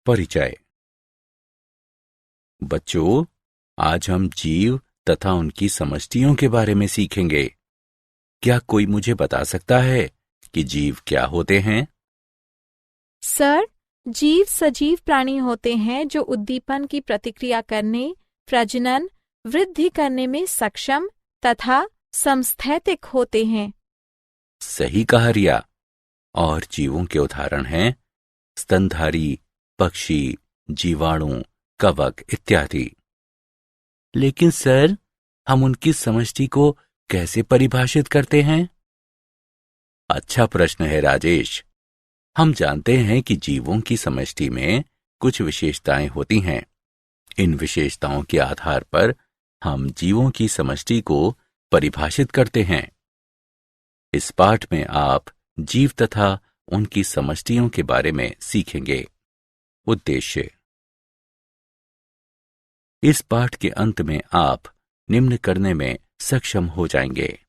परिचय। बच्चों, आज हम जीव तथा उनकी समष्टियों के बारे में सीखेंगे। क्या कोई मुझे बता सकता है कि जीव क्या होते हैं? सर, जीव सजीव प्राणी होते हैं जो उद्दीपन की प्रतिक्रिया करने, प्रजनन, वृद्धि करने में सक्षम तथा समस्थैतिक होते हैं। सही कहा रिया। और जीवों के उदाहरण हैं स्तनधारी, पक्षी, जीवाणु, कवक इत्यादि। लेकिन सर, हम उनकी समष्टि को कैसे परिभाषित करते हैं? अच्छा प्रश्न है राजेश। हम जानते हैं कि जीवों की समष्टि में कुछ विशेषताएं होती हैं। इन विशेषताओं के आधार पर हम जीवों की समष्टि को परिभाषित करते हैं। इस पाठ में आप जीव तथा उनकी समष्टियों के बारे में सीखेंगे। उद्देश्य। इस पाठ के अंत में आप निम्न करने में सक्षम हो जाएंगे।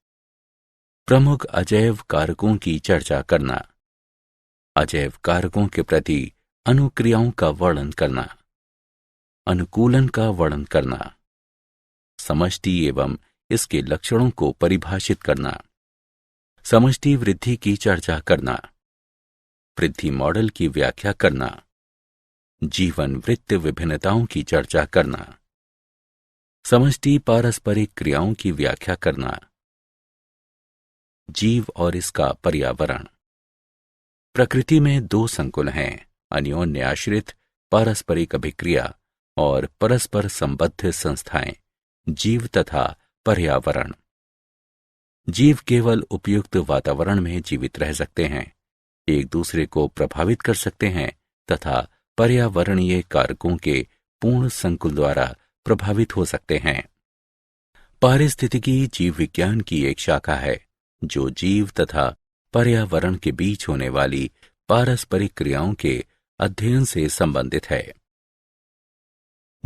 प्रमुख अजैव कारकों की चर्चा करना, अजैव कारकों के प्रति अनुक्रियाओं का वर्णन करना, अनुकूलन का वर्णन करना, समष्टि एवं इसके लक्षणों को परिभाषित करना, समष्टि वृद्धि की चर्चा करना, वृद्धि मॉडल की व्याख्या करना, जीवन वृत्त विभिन्नताओं की चर्चा करना, समष्टि पारस्परिक क्रियाओं की व्याख्या करना, जीव और इसका पर्यावरण। प्रकृति में दो संकुल हैं, अन्योन्य आश्रित पारस्परिक अभिक्रिया और परस्पर संबद्ध संस्थाएं, जीव तथा पर्यावरण। जीव केवल उपयुक्त वातावरण में जीवित रह सकते हैं, एक दूसरे को प्रभावित कर सकते हैं तथा पर्यावरणीय कारकों के पूर्ण संकुल द्वारा प्रभावित हो सकते हैं। पारिस्थितिकी जीव विज्ञान की एक शाखा है जो जीव तथा पर्यावरण के बीच होने वाली पारस्परिक क्रियाओं के अध्ययन से संबंधित है।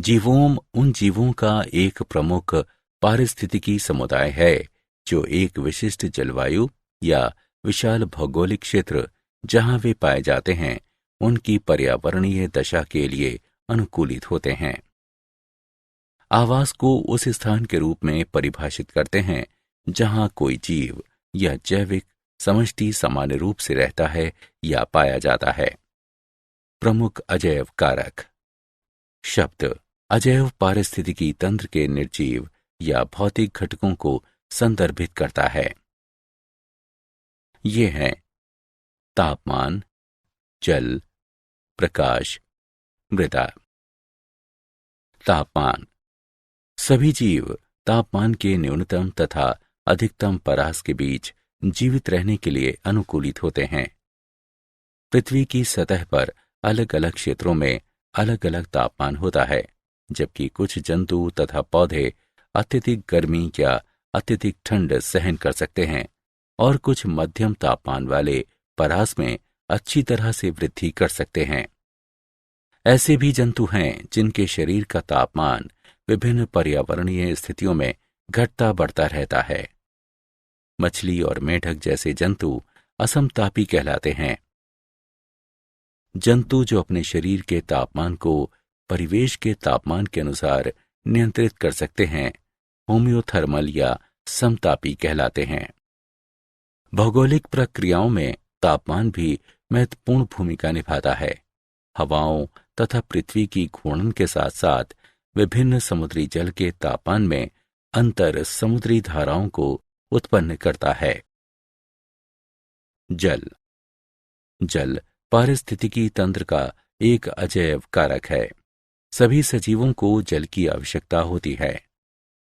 जीवोम उन जीवों का एक प्रमुख पारिस्थितिकी समुदाय है जो एक विशिष्ट जलवायु या विशाल भौगोलिक क्षेत्र जहां वे पाए जाते हैं उनकी पर्यावरणीय दशा के लिए अनुकूलित होते हैं। आवास को उस स्थान के रूप में परिभाषित करते हैं जहां कोई जीव या जैविक समष्टि सामान्य रूप से रहता है या पाया जाता है। प्रमुख अजैव कारक। शब्द अजैव पारिस्थितिकी तंत्र के निर्जीव या भौतिक घटकों को संदर्भित करता है। ये हैं तापमान, जल, प्रकाश, मृदा। तापमान। सभी जीव तापमान के न्यूनतम तथा अधिकतम परास के बीच जीवित रहने के लिए अनुकूलित होते हैं। पृथ्वी की सतह पर अलग अलग क्षेत्रों में अलग अलग तापमान होता है, जबकि कुछ जंतु तथा पौधे अत्यधिक गर्मी या अत्यधिक ठंड सहन कर सकते हैं और कुछ मध्यम तापमान वाले परास में अच्छी तरह से वृद्धि कर सकते हैं। ऐसे भी जंतु हैं जिनके शरीर का तापमान विभिन्न पर्यावरणीय स्थितियों में घटता बढ़ता रहता है। मछली और मेढक जैसे जंतु असमतापी कहलाते हैं। जंतु जो अपने शरीर के तापमान को परिवेश के तापमान के अनुसार नियंत्रित कर सकते हैं होम्योथर्मल या समतापी कहलाते हैं। भौगोलिक प्रक्रियाओं में तापमान भी महत्वपूर्ण भूमिका निभाता है। हवाओं तथा पृथ्वी की घूर्णन के साथ साथ विभिन्न समुद्री जल के तापमान में अंतर समुद्री धाराओं को उत्पन्न करता है। जल। जल पारिस्थितिकी तंत्र का एक अजैव कारक है। सभी सजीवों को जल की आवश्यकता होती है।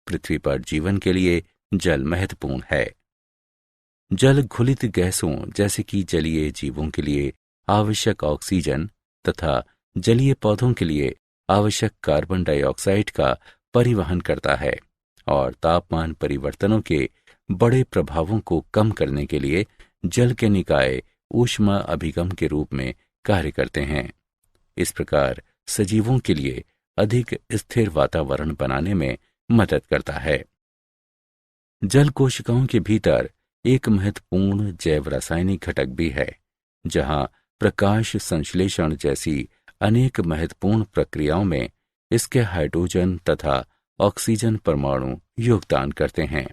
पृथ्वी पर जीवन के लिए जल महत्वपूर्ण है। जल घुलित गैसों जैसे कि जलीय जीवों के लिए आवश्यक ऑक्सीजन तथा जलीय पौधों के लिए आवश्यक कार्बन डाइऑक्साइड का परिवहन करता है और तापमान परिवर्तनों के बड़े प्रभावों को कम करने के लिए जल के निकाय ऊष्मा अभिगम के रूप में कार्य करते हैं। इस प्रकार सजीवों के लिए अधिक स्थिर वातावरण बनाने में मदद करता है। जल कोशिकाओं के भीतर एक महत्वपूर्ण जैव रासायनिक घटक भी है, जहां प्रकाश संश्लेषण जैसी अनेक महत्वपूर्ण प्रक्रियाओं में इसके हाइड्रोजन तथा ऑक्सीजन परमाणु योगदान करते हैं।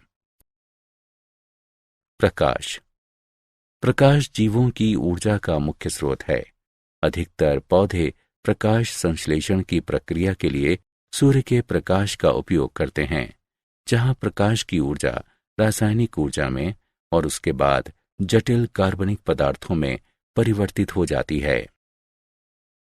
प्रकाश। प्रकाश जीवों की ऊर्जा का मुख्य स्रोत है। अधिकतर पौधे प्रकाश संश्लेषण की प्रक्रिया के लिए सूर्य के प्रकाश का उपयोग करते हैं, जहां प्रकाश की ऊर्जा रासायनिक ऊर्जा में और उसके बाद जटिल कार्बनिक पदार्थों में परिवर्तित हो जाती है।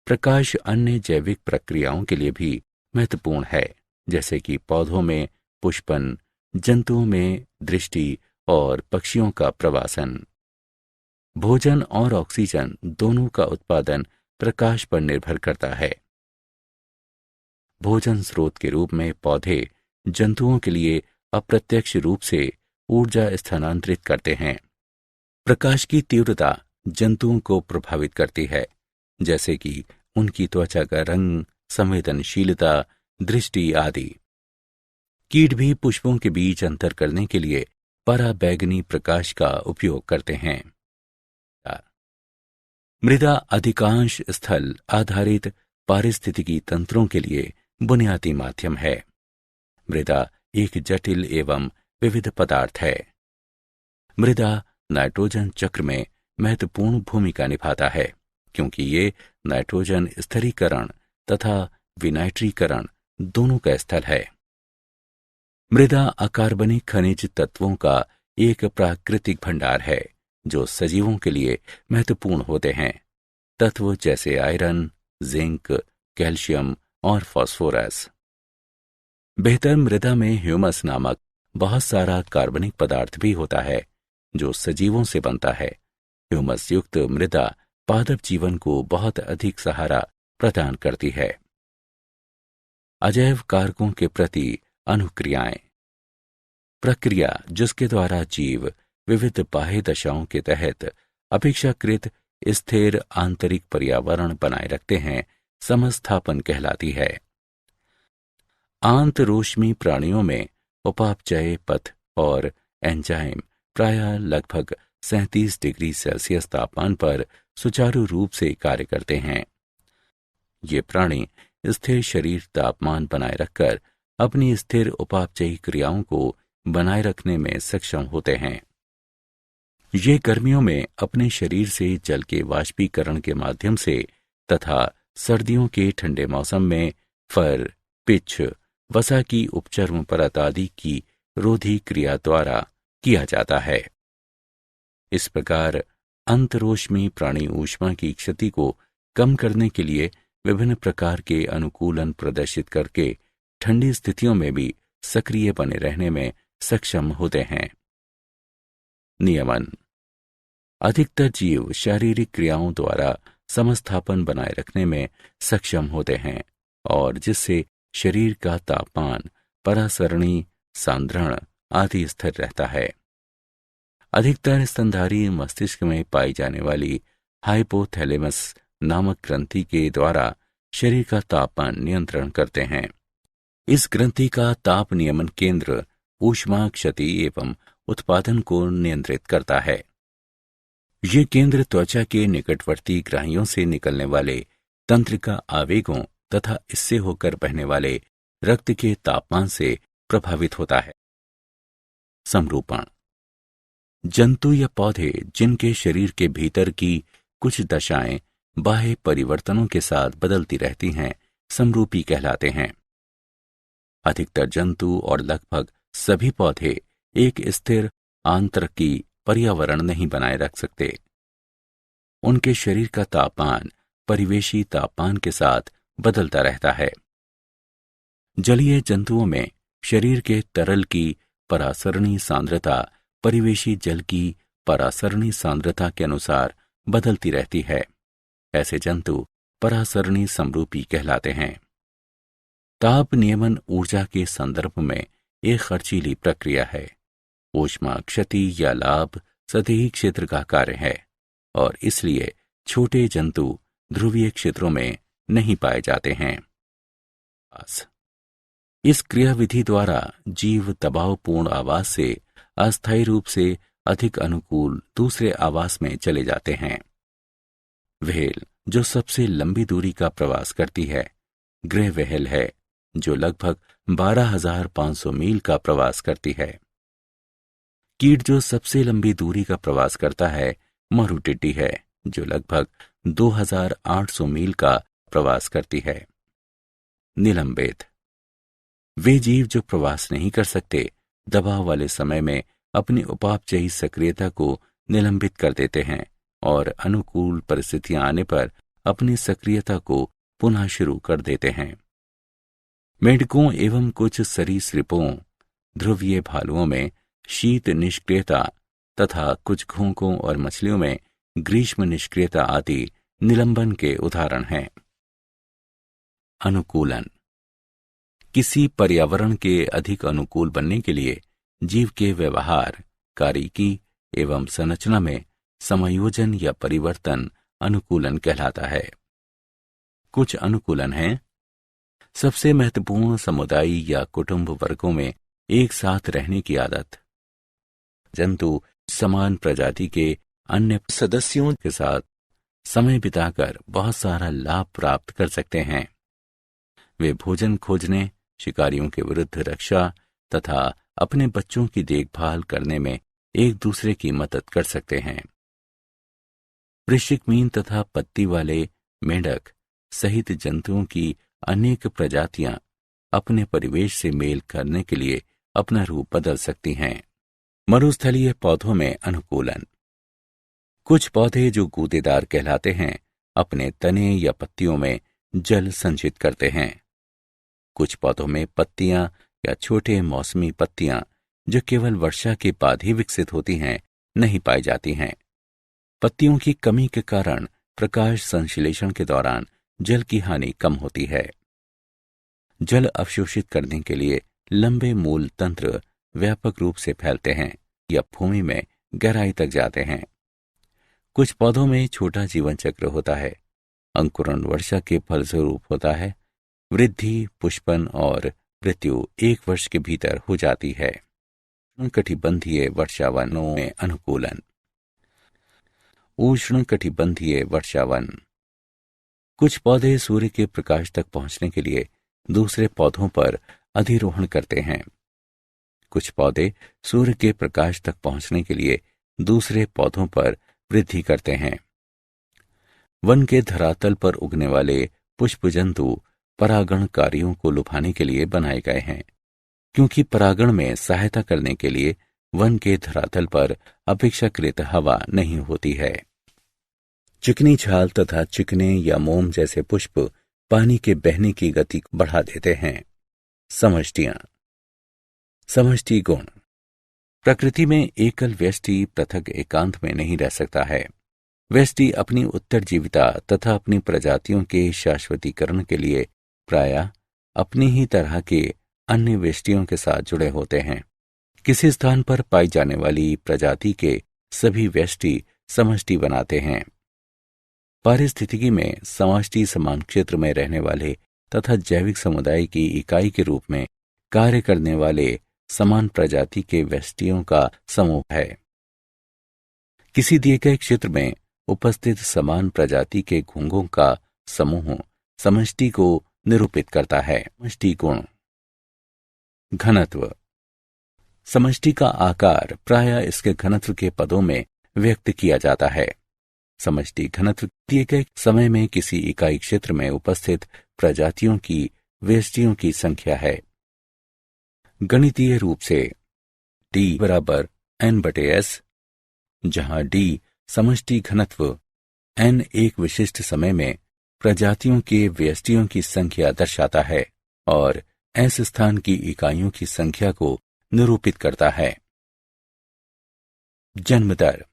प्रकाश अन्य जैविक प्रक्रियाओं के लिए भी महत्वपूर्ण है, जैसे कि पौधों में पुष्पन, जंतुओं में दृष्टि और पक्षियों का प्रवासन। भोजन और ऑक्सीजन दोनों का उत्पादन प्रकाश पर निर्भर करता है। भोजन स्रोत के रूप में पौधे जंतुओं के लिए अप्रत्यक्ष रूप से ऊर्जा स्थानांतरित करते हैं। प्रकाश की तीव्रता जंतुओं को प्रभावित करती है, जैसे कि उनकी त्वचा का रंग, संवेदनशीलता, दृष्टि आदि। कीट भी पुष्पों के बीच अंतर करने के लिए पराबैंगनी प्रकाश का उपयोग करते हैं। मृदा अधिकांश स्थल आधारित पारिस्थितिकी तंत्रों के लिए बुनियादी माध्यम है। मृदा एक जटिल एवं विविध पदार्थ है। मृदा नाइट्रोजन चक्र में महत्वपूर्ण भूमिका निभाता है, क्योंकि ये नाइट्रोजन स्थिरीकरण तथा विनाइट्रीकरण दोनों का स्थल है। मृदा अकार्बनिक खनिज तत्वों का एक प्राकृतिक भंडार है, जो सजीवों के लिए महत्वपूर्ण होते हैं। तत्व जैसे आयरन, जिंक, कैल्शियम और फास्फोरस। बेहतर मृदा में ह्यूमस नामक बहुत सारा कार्बनिक पदार्थ भी होता है, जो सजीवों से बनता है। ह्यूमस युक्त मृदा पादप जीवन को बहुत अधिक सहारा प्रदान करती है। अजैव कारकों के प्रति अनुक्रियाएं। प्रक्रिया जिसके द्वारा जीव विविध बाह्य दशाओं के तहत अपेक्षाकृत स्थिर आंतरिक पर्यावरण बनाए रखते हैं, समस्थापन कहलाती है। आंतरोष्मी प्राणियों में उपापचय पथ और एंजाइम प्रायः लगभग 37 डिग्री सेल्सियस तापमान पर सुचारू रूप से कार्य करते हैं। ये प्राणी स्थिर शरीर तापमान बनाए रखकर अपनी स्थिर उपापचयी क्रियाओं को बनाए रखने में सक्षम होते हैं। ये गर्मियों में अपने शरीर से जल के वाष्पीकरण के माध्यम से तथा सर्दियों के ठंडे मौसम में फर, पिच, वसा की उपचर्म परत आदि की रोधी क्रिया द्वारा किया जाता है। इस प्रकार अंतरोष्मी प्राणी ऊष्मा की क्षति को कम करने के लिए विभिन्न प्रकार के अनुकूलन प्रदर्शित करके ठंडी स्थितियों में भी सक्रिय बने रहने में सक्षम होते हैं। नियमन। अधिकतर जीव शारीरिक क्रियाओं द्वारा समस्थापन बनाए रखने में सक्षम होते हैं, और जिससे शरीर का तापमान, परासरणी, सांद्रण आदि स्थिर रहता है। अधिकतर स्तनधारी मस्तिष्क में पाई जाने वाली हाइपोथैलेमस नामक ग्रंथि के द्वारा शरीर का तापमान नियंत्रण करते हैं। इस ग्रंथि का ताप नियमन केंद्र ऊष्मा क्षति एवं उत्पादन को नियंत्रित करता है। ये केंद्र त्वचा के निकटवर्ती ग्राहियों से निकलने वाले तंत्रिका आवेगों तथा इससे होकर बहने वाले रक्त के तापमान से प्रभावित होता है। समरूपण। जंतु या पौधे जिनके शरीर के भीतर की कुछ दशाएं बाह्य परिवर्तनों के साथ बदलती रहती हैं, समरूपी कहलाते हैं। अधिकतर जंतु और लगभग सभी पौधे एक स्थिर आंतरिकी पर्यावरण नहीं बनाए रख सकते। उनके शरीर का तापमान परिवेशी तापमान के साथ बदलता रहता है। जलीय जंतुओं में शरीर के तरल की परासरणी सांद्रता परिवेशी जल की परासरणी सांद्रता के अनुसार बदलती रहती है। ऐसे जंतु परासरणी समरूपी कहलाते हैं। ताप नियमन ऊर्जा के संदर्भ में एक खर्चीली प्रक्रिया है। ऊष्मा क्षति या लाभ सतही क्षेत्र का कार्य है, और इसलिए छोटे जंतु ध्रुवीय क्षेत्रों में नहीं पाए जाते हैं। इस क्रियाविधि द्वारा जीव दबावपूर्ण आवास से अस्थायी रूप से अधिक अनुकूल दूसरे आवास में चले जाते हैं। व्हेल जो सबसे लंबी दूरी का प्रवास करती है, ग्रे व्हेल है जो लगभग 12,500 मील का प्रवास करती है। कीट जो सबसे लंबी दूरी का प्रवास करता है, मरुटिड्डी है जो लगभग 2,800 मील का प्रवास करती है। निलंबित, वे जीव जो प्रवास नहीं कर सकते, दबाव वाले समय में अपनी उपापचयी सक्रियता को निलंबित कर देते हैं और अनुकूल परिस्थितियां आने पर अपनी सक्रियता को पुनः शुरू कर देते हैं। मेंढकों एवं कुछ सरीसृपों, ध्रुवीय भालुओं में शीत निष्क्रियता तथा कुछ घोंघों और मछलियों में ग्रीष्म निष्क्रियता आदि निलंबन के उदाहरण हैं। अनुकूलन, किसी पर्यावरण के अधिक अनुकूल बनने के लिए जीव के व्यवहार, कार्यकी एवं संरचना में समायोजन या परिवर्तन अनुकूलन कहलाता है। कुछ अनुकूलन हैं। सबसे महत्वपूर्ण समुदाय या कुटुंब वर्गों में एक साथ रहने की आदत। जंतु समान प्रजाति के अन्य सदस्यों के साथ समय बिताकर बहुत सारा लाभ प्राप्त कर सकते हैं। वे भोजन खोजने, शिकारियों के विरुद्ध रक्षा तथा अपने बच्चों की देखभाल करने में एक दूसरे की मदद कर सकते हैं। वृश्चिक मीन तथा पत्ती वाले मेंढक सहित जंतुओं की अनेक प्रजातियां अपने परिवेश से मेल करने के लिए अपना रूप बदल सकती हैं। मरुस्थलीय पौधों में अनुकूलन, कुछ पौधे जो गूदेदार कहलाते हैं अपने तने या पत्तियों में जल संचित करते हैं। कुछ पौधों में पत्तियां या छोटे मौसमी पत्तियां जो केवल वर्षा के बाद ही विकसित होती हैं नहीं पाई जाती हैं। पत्तियों की कमी के कारण प्रकाश संश्लेषण के दौरान जल की हानि कम होती है। जल अवशोषित करने के लिए लंबे मूल तंत्र व्यापक रूप से फैलते हैं या भूमि में गहराई तक जाते हैं। कुछ पौधों में छोटा जीवन चक्र होता है। अंकुरण वर्षा के फलस्वरूप होता है। वृद्धि, पुष्पन और मृत्यु 1 वर्ष के भीतर हो जाती है। उष्णकटिबंधीय वर्षावनों में अनुकूलन, उष्णकटिबंधीय वर्षावन, कुछ पौधे सूर्य के प्रकाश तक पहुंचने के लिए दूसरे पौधों पर अधिरोहण करते हैं। कुछ पौधे सूर्य के प्रकाश तक पहुंचने के लिए दूसरे पौधों पर वृद्धि करते हैं। वन के धरातल पर उगने वाले पुष्प जंतु परागण कार्यों को लुभाने के लिए बनाए गए हैं, क्योंकि परागण में सहायता करने के लिए वन के धरातल पर अपेक्षाकृत हवा नहीं होती है। चिकनी छाल तथा चिकने या मोम जैसे पुष्प पानी के बहने की गति बढ़ा देते हैं। समष्टियां, समष्टि गुण, प्रकृति में एकल व्यष्टि पृथक एकांत में नहीं रह सकता है। व्यष्टि अपनी उत्तरजीविता तथा अपनी प्रजातियों के शाश्वतीकरण के लिए प्रायः अपनी ही तरह के अन्य व्यष्टियों के साथ जुड़े होते हैं। किसी स्थान पर पाई जाने वाली प्रजाति के सभी व्यष्टि समष्टि बनाते हैं। पारिस्थितिकी में समष्टि समान क्षेत्र में रहने वाले तथा जैविक समुदाय की इकाई के रूप में कार्य करने वाले समान प्रजाति के व्यष्टियों का समूह है। किसी दिए गए क्षेत्र में उपस्थित समान प्रजाति के घोंघों का समूह समष्टि को निरूपित करता है। समष्टि गुण, घनत्व, समष्टि का आकार प्रायः इसके घनत्व के पदों में व्यक्त किया जाता है। समष्टि घनत्व दिए गए समय में किसी इकाई क्षेत्र में उपस्थित प्रजातियों की व्यष्टियों की संख्या है। गणितीय रूप से D बराबर N/S, जहां D समष्टि घनत्व, N एक विशिष्ट समय में प्रजातियों के व्यष्टियों की संख्या दर्शाता है और S स्थान की इकाइयों की संख्या को निरूपित करता है। जन्म दर,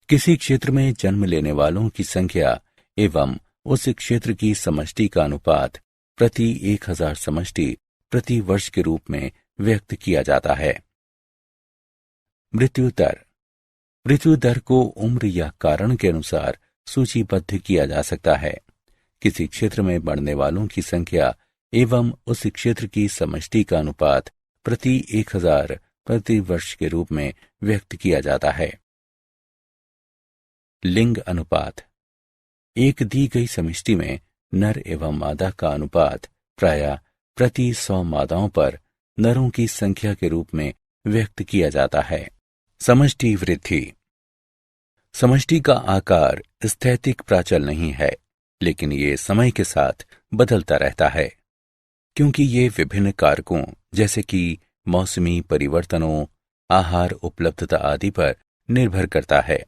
किसी क्षेत्र में जन्म लेने वालों की संख्या एवं उस क्षेत्र की समष्टि का अनुपात प्रति 1000 समष्टि प्रति वर्ष के रूप में व्यक्त किया जाता है। मृत्यु दर, मृत्यु दर को उम्र या कारण के अनुसार सूचीबद्ध किया जा सकता है। किसी क्षेत्र में बढ़ने वालों की संख्या एवं उस क्षेत्र की समष्टि का अनुपात प्रति 1000 प्रति वर्ष के रूप में व्यक्त किया जाता है। लिंग अनुपात, एक दी गई समष्टि में नर एवं मादा का अनुपात प्रायः प्रति 100 मादाओं पर नरों की संख्या के रूप में व्यक्त किया जाता है। समष्टि वृद्धि। समष्टि का आकार स्थैतिक प्राचल नहीं है, लेकिन ये समय के साथ बदलता रहता है, क्योंकि ये विभिन्न कारकों जैसे कि मौसमी परिवर्तनों, आहार उपलब्धता आदि पर निर्भर करता है।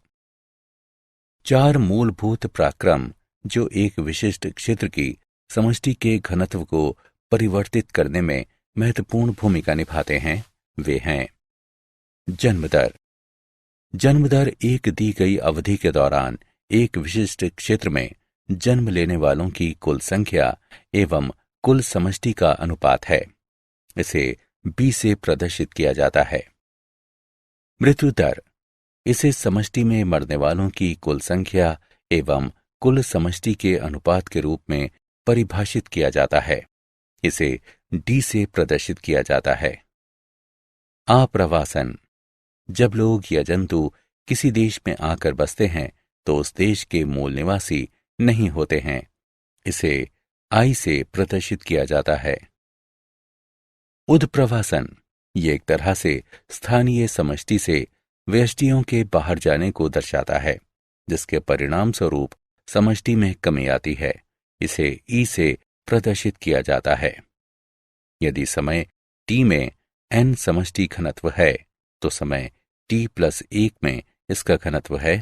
4 मूलभूत पराक्रम जो एक विशिष्ट क्षेत्र की समष्टि के घनत्व को परिवर्तित करने में महत्वपूर्ण भूमिका निभाते हैं, वे हैं जन्म दर। जन्म दर एक दी गई अवधि के दौरान एक विशिष्ट क्षेत्र में जन्म लेने वालों की कुल संख्या एवं कुल समष्टि का अनुपात है। इसे B से प्रदर्शित किया जाता है। मृत्यु दर। इसे समष्टि में मरने वालों की कुल संख्या एवं कुल समष्टि के अनुपात के रूप में परिभाषित किया जाता है। इसे D से प्रदर्शित किया जाता है। आप्रवासन। जब लोग या जंतु किसी देश में आकर बसते हैं तो उस देश के मूल निवासी नहीं होते हैं। इसे I से प्रदर्शित किया जाता है। उद्प्रवासन। ये एक तरह से स्थानीय समष्टि से व्यष्टियों के बाहर जाने को दर्शाता है, जिसके परिणाम स्वरूप समष्टि में कमी आती है। इसे E से प्रदर्शित किया जाता है। यदि समय T में N समष्टि घनत्व है तो समय T+1 में इसका घनत्व है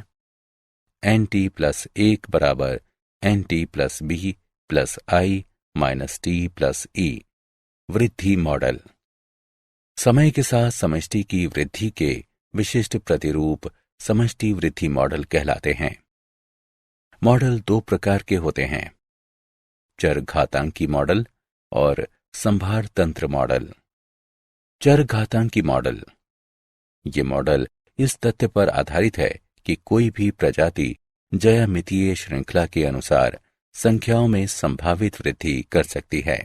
NT+1 बराबर NT+B + I - T+E। वृद्धि मॉडल। समय के साथ समष्टि की वृद्धि के विशिष्ट प्रतिरूप समष्टि वृद्धि मॉडल कहलाते हैं। मॉडल 2 प्रकार के होते हैं, चरघातांकी मॉडल और संभार तंत्र मॉडल। चरघातांकी मॉडल। ये मॉडल इस तथ्य पर आधारित है कि कोई भी प्रजाति ज्यामितीय श्रृंखला के अनुसार संख्याओं में संभावित वृद्धि कर सकती है।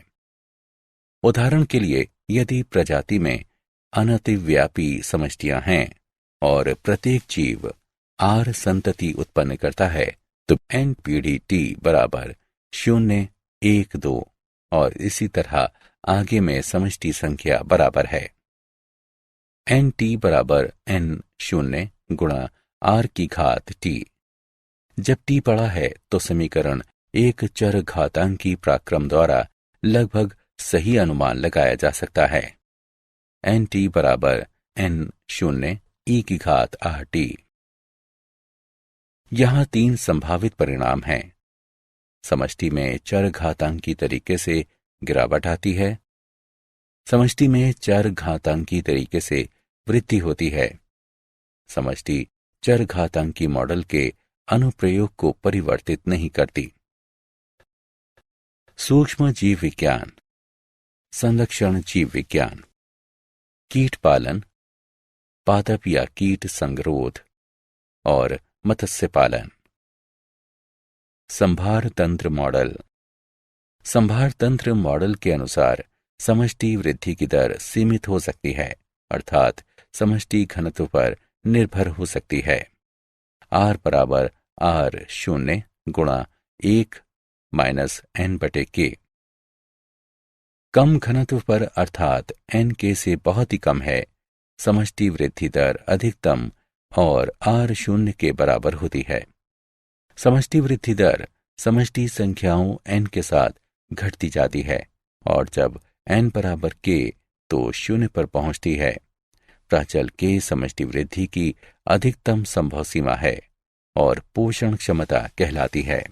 उदाहरण के लिए, यदि प्रजाति में अनतिव्यापी समष्टियां हैं और प्रत्येक जीव R संतति उत्पन्न करता है तो N पीढ़ी T बराबर 0, 1, 2 और इसी तरह आगे में समष्टि संख्या बराबर है। NT बराबर N0 गुणा R की घात T। जब T बड़ा है तो समीकरण एक चरघातांकी पराक्रम द्वारा लगभग सही अनुमान लगाया जा सकता है। NT बराबर N0 e की घात RT। यहां 3 संभावित परिणाम हैं। समष्टि में चरघातांकी तरीके से गिरावट आती है, समष्टि में चरघातांकी तरीके से वृद्धि होती है। समष्टि चरघातांकी मॉडल के अनुप्रयोग को परिवर्तित नहीं करती। सूक्ष्म जीव विज्ञान, संरक्षण जीव विज्ञान, कीट पालन, पादप या कीट संगरोध और मत्स्य पालन। संभार तंत्र मॉडल। संभार तंत्र मॉडल के अनुसार समष्टि वृद्धि की दर सीमित हो सकती है, अर्थात समष्टि घनत्व पर निर्भर हो सकती है। R बराबर R0 गुणा 1 - N/K। कम घनत्व पर अर्थात Nk से बहुत ही कम है, समष्टि वृद्धि दर अधिकतम और R0 के बराबर होती है। समष्टि वृद्धि दर समष्टि संख्याओं n के साथ घटती जाती है और जब n बराबर k तो 0 पर पहुंचती है। प्राचल k समष्टि वृद्धि की अधिकतम संभव सीमा है और पोषण क्षमता कहलाती है।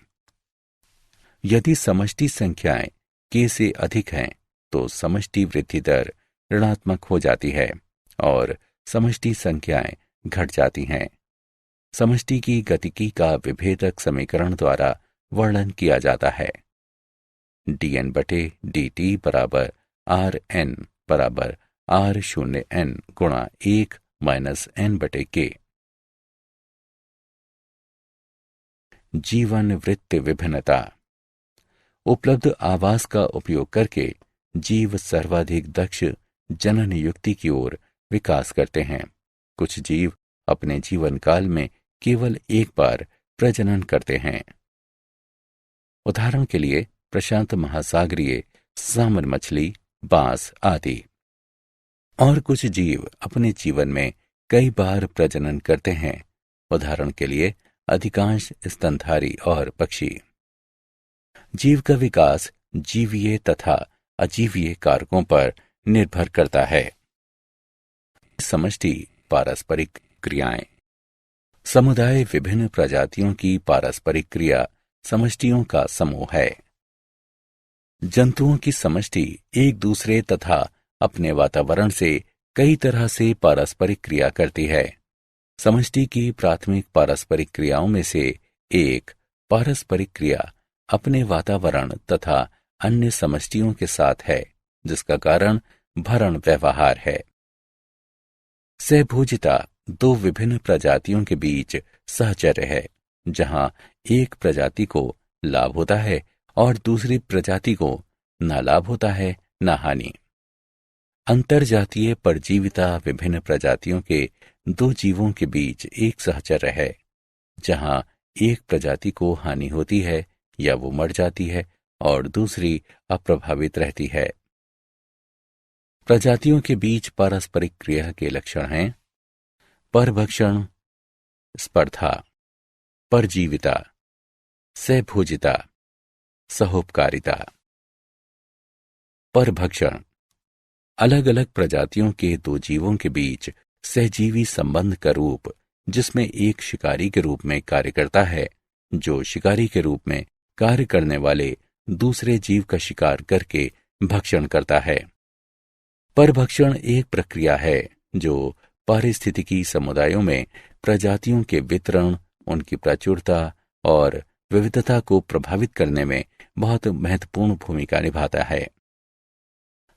यदि समष्टि संख्याएं k से अधिक हैं तो समष्टि वृद्धि दर ऋणात्मक हो जाती है और समष्टि संख्याएं घट जाती हैं। समष्टि की गतिकी का विभेदक समीकरण द्वारा वर्णन किया जाता है। dN/dt बराबर Rn बराबर R0n गुणा 1 - N/K। जीवन वृत्त विभिन्नता। उपलब्ध आवास का उपयोग करके जीव सर्वाधिक दक्ष जनन युक्ति की ओर विकास करते हैं। कुछ जीव अपने जीवन काल में केवल एक बार प्रजनन करते हैं। उदाहरण के लिए प्रशांत महासागरीय सामर मछली, बांस आदि। और कुछ जीव अपने जीवन में कई बार प्रजनन करते हैं, उदाहरण के लिए अधिकांश स्तनधारी और पक्षी। जीव का विकास जीवीय तथा अजीवीय कारकों पर निर्भर करता है। समष्टि पारस्परिक क्रियाएं। समुदाय विभिन्न प्रजातियों की पारस्परिक क्रिया समष्टियों का समूह है। जंतुओं की समष्टि एक दूसरे तथा अपने वातावरण से कई तरह से पारस्परिक क्रिया करती है। समष्टि की प्राथमिक पारस्परिक क्रियाओं में से एक पारस्परिक क्रिया अपने वातावरण तथा अन्य समष्टियों के साथ है, जिसका कारण भरण व्यवहार है। सहभोजिता दो विभिन्न प्रजातियों के बीच सहचर्य है, जहां एक प्रजाति को लाभ होता है और दूसरी प्रजाति को न लाभ होता है न हानि। अंतरजातीय परजीविता विभिन्न प्रजातियों के दो जीवों के बीच एक सहचर्य है, जहां एक प्रजाति को हानि होती है या वो मर जाती है और दूसरी अप्रभावित रहती है। प्रजातियों के बीच पारस्परिक क्रिया के लक्षण हैं परभक्षण, स्पर्धा, परजीविता, सहभोजिता, सहोपकारिता। परभक्षण अलग अलग प्रजातियों के दो जीवों के बीच सहजीवी संबंध का रूप, जिसमें एक शिकारी के रूप में कार्य करता है जो शिकारी के रूप में कार्य करने वाले दूसरे जीव का शिकार करके भक्षण करता है। परभक्षण एक प्रक्रिया है जो पारिस्थितिकी समुदायों में प्रजातियों के वितरण, उनकी प्रचुरता और विविधता को प्रभावित करने में बहुत महत्वपूर्ण भूमिका निभाता है।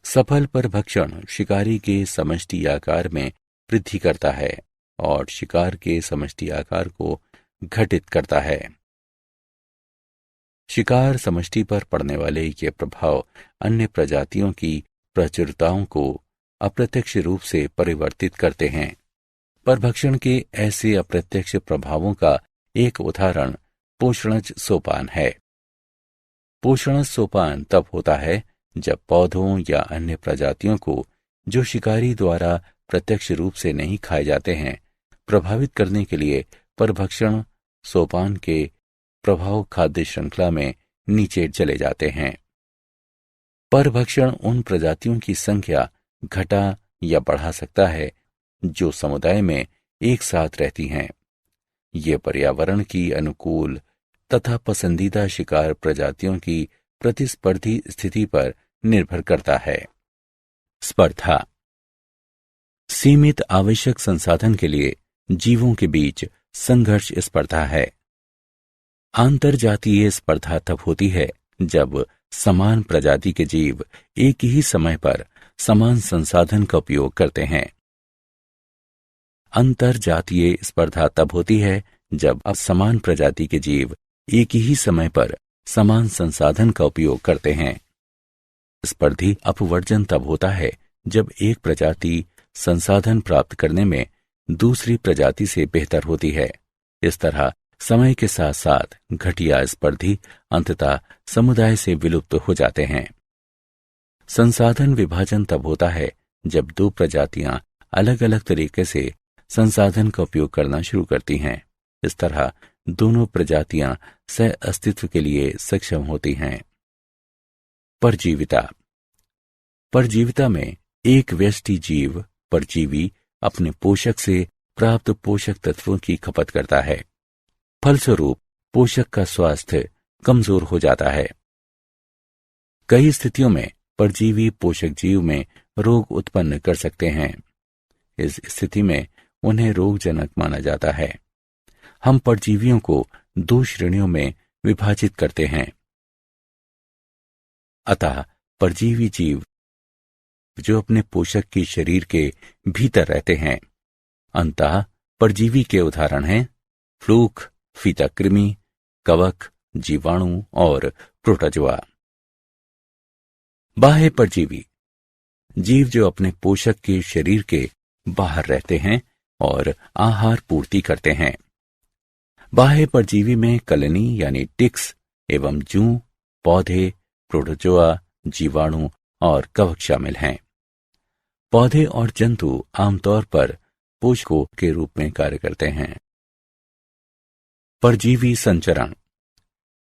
सफल परभक्षण शिकारी के समष्टि आकार में वृद्धि करता है और शिकार के समष्टि आकार को घटित करता है। शिकार समष्टि पर पड़ने वाले ये प्रभाव अन्य प्रजातियों की प्रचुरताओं को अप्रत्यक्ष रूप से परिवर्तित करते हैं। परभक्षण के ऐसे अप्रत्यक्ष प्रभावों का एक उदाहरण पोषणज सोपान है। पोषणज सोपान तब होता है जब पौधों या अन्य प्रजातियों को, जो शिकारी द्वारा प्रत्यक्ष रूप से नहीं खाए जाते हैं, प्रभावित करने के लिए परभक्षण सोपान के प्रभाव खाद्य श्रृंखला में नीचे चले जाते हैं। परभक्षण उन प्रजातियों की संख्या घटा या बढ़ा सकता है जो समुदाय में एक साथ रहती हैं। ये पर्यावरण की अनुकूल तथा पसंदीदा शिकार प्रजातियों की प्रतिस्पर्धी स्थिति पर निर्भर करता है। स्पर्धा सीमित आवश्यक संसाधन के लिए जीवों के बीच संघर्ष स्पर्धा है। अंतरजातीय स्पर्धा तब होती है जब समान प्रजाति के जीव एक ही समय पर समान संसाधन का उपयोग करते हैं। अंतरजातीय स्पर्धा तब होती है जब असमान प्रजाति के जीव एक ही समय पर समान संसाधन का उपयोग करते हैं। स्पर्धी अपवर्जन तब होता है जब एक प्रजाति संसाधन प्राप्त करने में दूसरी प्रजाति से बेहतर होती है। इस तरह समय के साथ साथ घटिया स्पर्धी अंततः समुदाय से विलुप्त हो जाते हैं। संसाधन विभाजन तब होता है जब दो प्रजातियां अलग अलग तरीके से संसाधन का उपयोग करना शुरू करती हैं। इस तरह दोनों प्रजातियां सह अस्तित्व के लिए सक्षम होती हैं। परजीविता परजीविता में एक व्यष्टि जीव परजीवी अपने पोषक से प्राप्त पोषक तत्वों की खपत करता है। फलस्वरूप पोषक का स्वास्थ्य कमजोर हो जाता है। कई स्थितियों में परजीवी पोषक जीव में रोग उत्पन्न कर सकते हैं। इस स्थिति में उन्हें रोगजनक माना जाता है। हम परजीवियों को दो श्रेणियों में विभाजित करते हैं। अतः परजीवी जीव जो अपने पोषक के शरीर के भीतर रहते हैं। अंतः परजीवी के उदाहरण हैं फ्लूक, फीता कृमि, कवक, जीवाणु और प्रोटोजोआ। बाह्य परजीवी जीव जो अपने पोषक के शरीर के बाहर रहते हैं और आहार पूर्ति करते हैं। बाह्य परजीवी में कलनी यानी टिक्स, एवं जूं, पौधे, प्रोटोजोआ, जीवाणु और कवक शामिल हैं। पौधे और जंतु आमतौर पर पोषकों के रूप में कार्य करते हैं। परजीवी संचरण।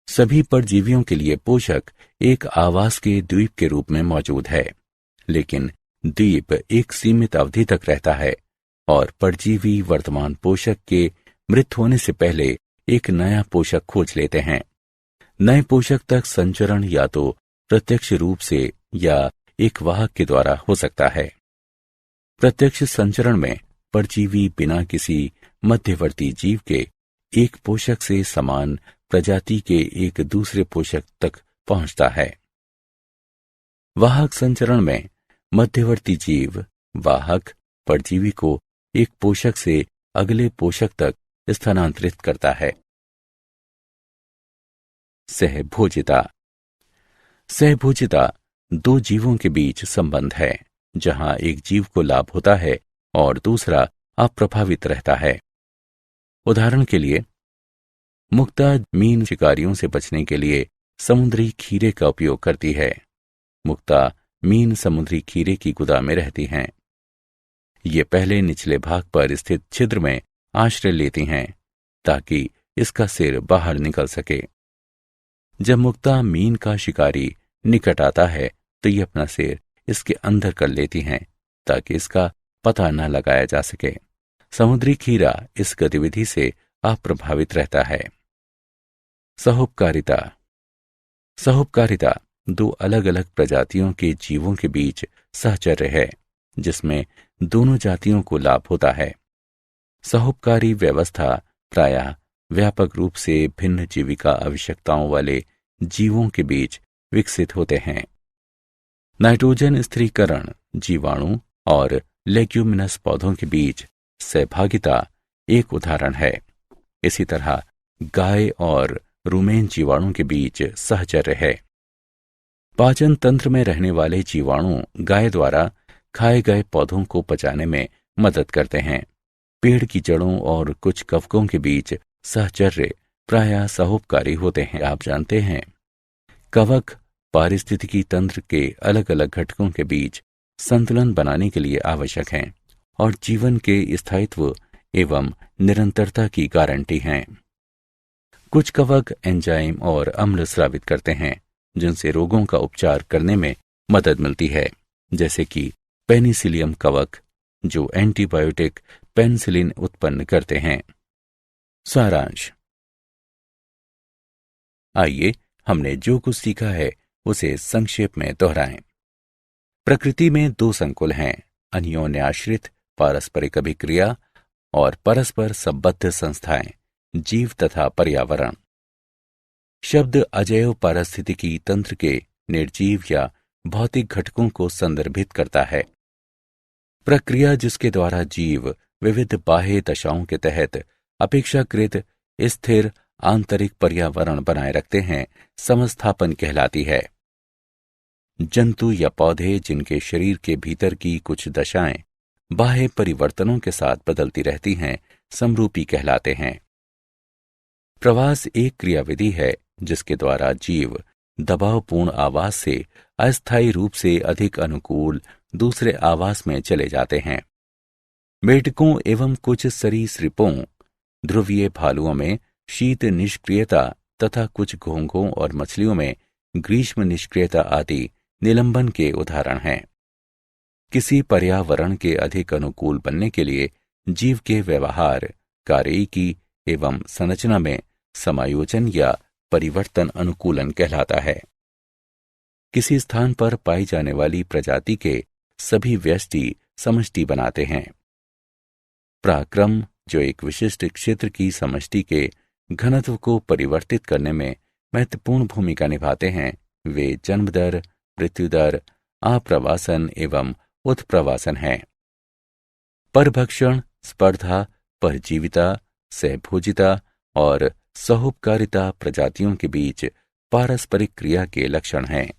सभी परजीवियों के लिए पोषक एक आवास के द्वीप के रूप में मौजूद है, लेकिन द्वीप एक सीमित अवधि तक रहता है और परजीवी वर्तमान पोषक के मृत होने से पहले एक नया पोषक खोज लेते हैं। नए पोषक तक संचरण या तो प्रत्यक्ष रूप से या एक वाहक के द्वारा हो सकता है। प्रत्यक्ष संचरण में परजीवी बिना किसी मध्यवर्ती जीव के एक पोषक से समान प्रजाति के एक दूसरे पोषक तक पहुंचता है। वाहक संचरण में मध्यवर्ती जीव वाहक परजीवी को एक पोषक से अगले पोषक तक स्थानांतरित करता है। सहभोजिता। सहभोजिता दो जीवों के बीच संबंध है, जहां एक जीव को लाभ होता है और दूसरा अप्रभावित रहता है। उदाहरण के लिए, मुक्ता मीन शिकारियों से बचने के लिए समुद्री खीरे का उपयोग करती है। मुक्ता मीन समुद्री खीरे की गुदा में रहती हैं। ये पहले निचले भाग पर स्थित छिद्र में आश्रय लेती हैं ताकि इसका सिर बाहर निकल सके। जब मुक्ता मीन का शिकारी निकट आता है तो ये अपना सिर इसके अंदर कर लेती हैं ताकि इसका पता न लगाया जा सके। समुद्री खीरा इस गतिविधि से अप्रभावित रहता है। सहोपकारिता। सहोपकारिता दो अलग अलग प्रजातियों के जीवों के बीच सहचर्य है, जिसमें दोनों जातियों को लाभ होता है। सहोपकारी व्यवस्था प्रायः व्यापक रूप से भिन्न जीविका आवश्यकताओं वाले जीवों के बीच विकसित होते हैं। नाइट्रोजन स्थिरीकरण जीवाणु और लेग्यूमिनस पौधों के बीच सहभागिता एक उदाहरण है। इसी तरह गाय और रूमेन जीवाणु के बीच सहचर्य है। पाचन तंत्र में रहने वाले जीवाणु गाय द्वारा खाए गए पौधों को पचाने में मदद करते हैं। पेड़ की जड़ों और कुछ कवकों के बीच सहचर्य प्रायः सहोपकारी होते हैं। आप जानते हैं, कवक पारिस्थितिकी तंत्र के अलग अलग घटकों के बीच संतुलन बनाने के लिए आवश्यक हैं और जीवन के स्थायित्व एवं निरंतरता की गारंटी हैं। कुछ कवक एंजाइम और अम्ल स्रावित करते हैं, जिनसे रोगों का उपचार करने में मदद मिलती है, जैसे कि पेनिसिलियम कवक जो एंटीबायोटिक पेनिसिलिन उत्पन्न करते हैं। सारांश। आइए हमने जो कुछ सीखा है उसे संक्षेप में दोहराएं। प्रकृति में दो संकुल हैं, अन्योन्याश्रित पारस्परिक अभिक्रिया और परस्पर संबद्ध संस्थाएं, जीव तथा पर्यावरण। शब्द अजैव पारिस्थितिकी तंत्र के निर्जीव या भौतिक घटकों को संदर्भित करता है। प्रक्रिया जिसके द्वारा जीव विविध बाह्य दशाओं के तहत अपेक्षाकृत स्थिर आंतरिक पर्यावरण बनाए रखते हैं, समस्थापन कहलाती है। जंतु या पौधे जिनके शरीर के भीतर की कुछ दशाएं बाह्य परिवर्तनों के साथ बदलती रहती हैं, समरूपी कहलाते हैं। प्रवास एक क्रियाविधि है जिसके द्वारा जीव दबावपूर्ण आवास से अस्थायी रूप से अधिक अनुकूल दूसरे आवास में चले जाते हैं। मेढकों एवं कुछ सरीसृपों, ध्रुवीय भालुओं में शीत निष्क्रियता तथा कुछ घोंघों और मछलियों में ग्रीष्म निष्क्रियता आदि निलंबन के उदाहरण हैं। किसी पर्यावरण के अधिक अनुकूल बनने के लिए जीव के व्यवहार, कार्यकी एवं संरचना में समायोजन या परिवर्तन अनुकूलन कहलाता है। किसी स्थान पर पाई जाने वाली प्रजाति के सभी व्यष्टि समष्टि बनाते हैं। पराक्रम जो एक विशिष्ट क्षेत्र की समष्टि के घनत्व को परिवर्तित करने में महत्वपूर्ण भूमिका निभाते हैं, वे जन्म दर, मृत्यु दर, आप्रवासन एवं उत्प्रवासन हैं। परभक्षण, स्पर्धा, परजीविता, सहभोजिता और सहोपकारिता प्रजातियों के बीच पारस्परिक क्रिया के लक्षण हैं।